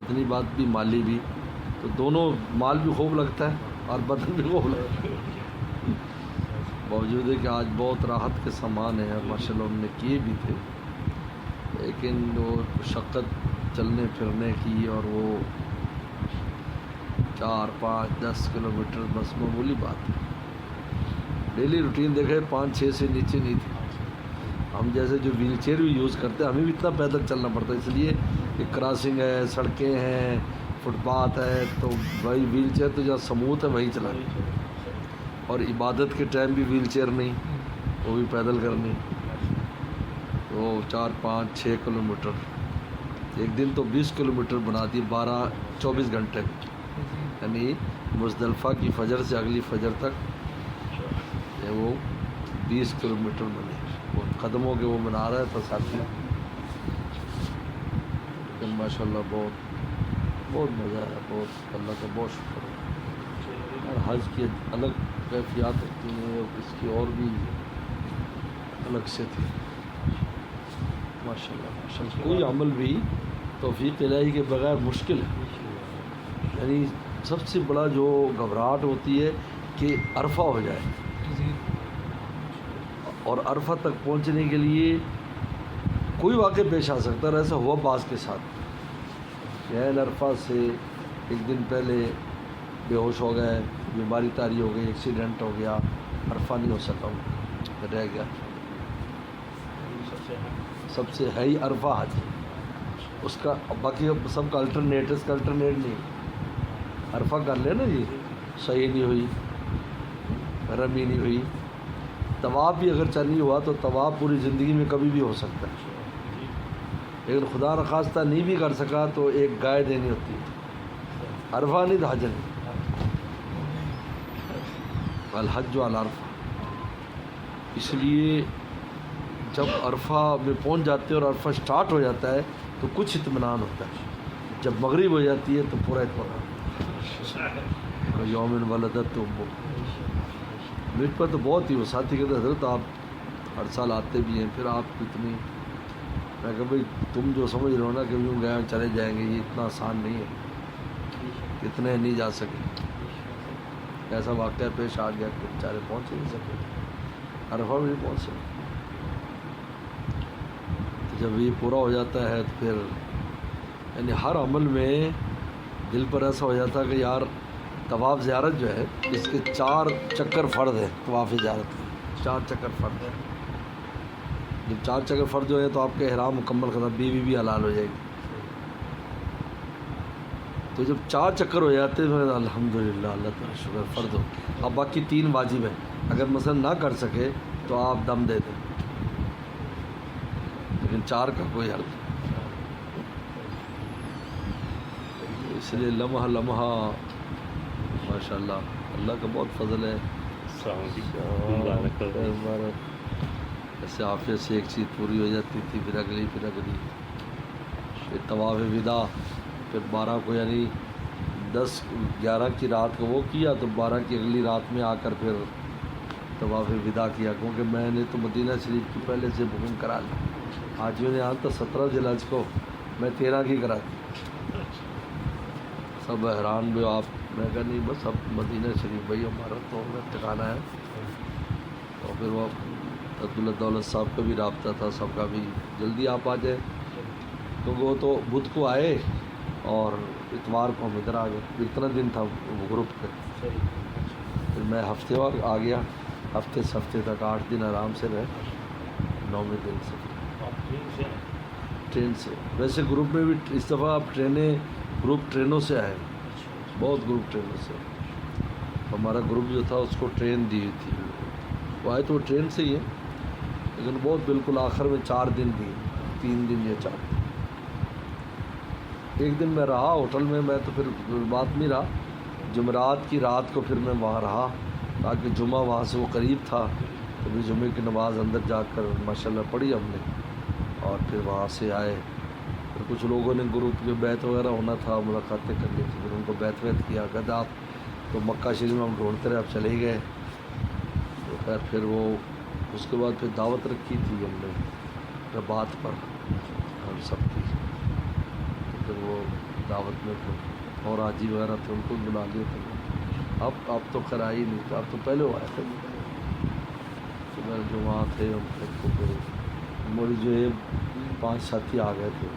اتنی بات بھی مالی بھی، تو دونوں مال بھی خوب لگتا ہے اور بدن بھی خوب لگتا ہے۔ باوجود ہے کہ آج بہت راحت کے سامان ہیں، ماشاء اللہ ہم نے کیے بھی تھے، لیکن وہ مشقت چلنے پھرنے کی، اور وہ 4 5 10 کلومیٹر بس معمولی بات ہے۔ ڈیلی روٹین دیکھے 5 6 سے نیچے نہیں تھی۔ ہم جیسے جو ویل چیئر بھی یوز کرتے ہیں، ہمیں بھی اتنا پیدل چلنا پڑتا ہے، اس لیے کہ کراسنگ ہے، سڑکیں ہیں، فٹ پاتھ ہے، تو بھائی ویل چیئر تو جہاں سموتھ ہے وہیں چلانی، اور عبادت کے ٹائم بھی ویل چیئر نہیں، وہ بھی پیدل کرنی، تو 4 5 6 کلومیٹر، ایک دن تو 20 کلومیٹر بنا دی 12 24 گھنٹے، یعنی مزدلفہ کی فجر سے اگلی فجر تک وہ 20 کلومیٹر بنے، وہ قدموں کے وہ بنا رہا تھا ساتھی، لیکن ماشاء اللہ بہت مزہ آیا، بہت اللہ کا بہت شکر ہے۔ اور حج کی الگ کیفیات ہوتی ہیں، اس کی اور بھی الگ سے تھی، ماشاء اللہ۔ کوئی عمل بھی توفیق الہی کے بغیر مشکل ہے، یعنی سب سے بڑا جو گھبراہٹ ہوتی ہے کہ عرفہ ہو جائے، اور عرفہ تک پہنچنے کے لیے کوئی واقعہ پیش آ سکتا ہے، ایسا ہوا بعض کے ساتھ، یہ عرفہ سے ایک دن پہلے بے ہوش ہو گئے، بیماری طاری ہو گئی، ایکسیڈنٹ ہو گیا، عرفہ نہیں ہو سکا، رہ گیا۔ سب سے ہے ہی عرفہ حج، اس کا باقی سب کا الٹرنیٹ، اس کا الٹرنیٹ نہیں، عرفہ کر لے نا جی، صحیح نہیں ہوئی، رمی نہیں ہوئی، طواف بھی اگر نہیں ہوا تو طواف پوری زندگی میں کبھی بھی ہو سکتا ہے، لیکن خدا نخواستہ نہیں بھی کر سکا تو ایک گائے دینی ہوتی ہے، عرفہ نہیں تو حج نہیں، الحج علی عرفہ۔ اس لیے جب عرفہ میں پہنچ جاتے ہیں اور عرفہ سٹارٹ ہو جاتا ہے تو کچھ اطمینان ہوتا ہے، جب مغرب ہو جاتی ہے تو پورا اطمینان، یوم ولدت امہ۔ میرے پر تو بہت ہی وہ ساتھی کہتے حضرت آپ ہر سال آتے بھی ہیں، پھر آپ اتنی، میں کہ بھائی تم جو سمجھ رہے ہو نا کہ یوں گئے چلے جائیں گے، یہ اتنا آسان نہیں ہے، اتنے نہیں جا سکے، ایسا واقعہ پیش آ گیا کہ بیچارے پہنچ نہیں سکے، عرفہ بھی نہیں پہنچ سکے۔ جب یہ پورا ہو جاتا ہے تو پھر یعنی ہر عمل میں دل پر ایسا ہو جاتا ہے کہ یار طواف زیارت جو ہے اس کے 4 چکر فرض ہے، طواف زیارت کے 4 چکر فرض ہے، جب 4 چکر فرض جو ہے تو آپ کے احرام مکمل ختم، بیوی بھی حلال ہو جائے گی، تو جب 4 چکر ہو جاتے ہیں تو الحمدللہ اللہ تعالیٰ شکر فرض ہو، اب باقی 3 واجب ہیں، اگر مثلا نہ کر سکے تو آپ دم دے دیں، لیکن 4 کا کوئی حل نہیں، اس لیے لمحہ لمحہ ماشاء اللہ اللہ کا بہت فضل ہے۔ ایسے عافیت سے ایک چیز پوری ہو جاتی تھی، پھر اگلی، پھر طواف وداع، پھر 12 کو یعنی 10 11 کی رات کو وہ کیا تو 12 کی اگلی رات میں آ کر پھر طواف وداع کیا، کیونکہ میں نے تو مدینہ شریف کی پہلے سے بکنگ کرا لی، آج میں نے آج تو 17 ذی الحج کو میں 13 کی کرا دی، سب حیران بھی آپ، میں کہا نہیں بس اب مدینہ شریف بھائی ہمارا تو ٹھکانا ہے، اور پھر وہ عبداللہ دولت صاحب کا بھی رابطہ تھا، سب کا بھی جلدی آپ آ جائے، کیونکہ وہ تو بدھ کو آئے اور اتوار کو ہم ادھر آ گئے، اتنا دن تھا وہ گروپ پہ، پھر میں ہفتے وار آ گیا، ہفتے سے ہفتے تک 8 دن آرام سے رہے، 9ویں دن سے ٹرین سے، ویسے گروپ میں بھی اس دفعہ آپ گروپ ٹرینوں سے آئے، بہت گروپ ٹرینوں سے، ہمارا گروپ جو تھا اس کو ٹرین دی ہوئی تھی، وہ آئے تو وہ ٹرین سے ہی ہے، لیکن بہت بالکل آخر میں 4 دن دی، 3 دن یا 4 دن، ایک دن میں رہا ہوٹل میں تو پھر بات نہیں رہا، جمعرات کی رات کو پھر میں وہاں رہا، تاکہ جمعہ وہاں سے وہ قریب تھا، تو بھی جمعے کی نماز اندر جا کر ماشاءاللہ پڑھی ہم نے، اور پھر وہاں سے آئے، پھر کچھ لوگوں نے گروپ کے بیعت وغیرہ ہونا تھا، ملاقاتیں کرنی تھی، پھر ان کو بیعت کیا، کہتے آپ تو مکہ شریف میں ہم ڈھونڈتے رہے، آپ چلے ہی گئے، تو خیر پھر وہ اس کے بعد پھر دعوت رکھی تھی ہم نے رباط پر ہم سب کی، تو پھر وہ دعوت میں تو اور حاجی وغیرہ تھے ان کو بلا لیے تھے. اب تو خیر آئی نہیں تھا, اب تو پہلے وہ آئے تھے. تو میرے جو وہاں تھے ان کو میری جو ہے 5 ساتھی آ گئے تھے.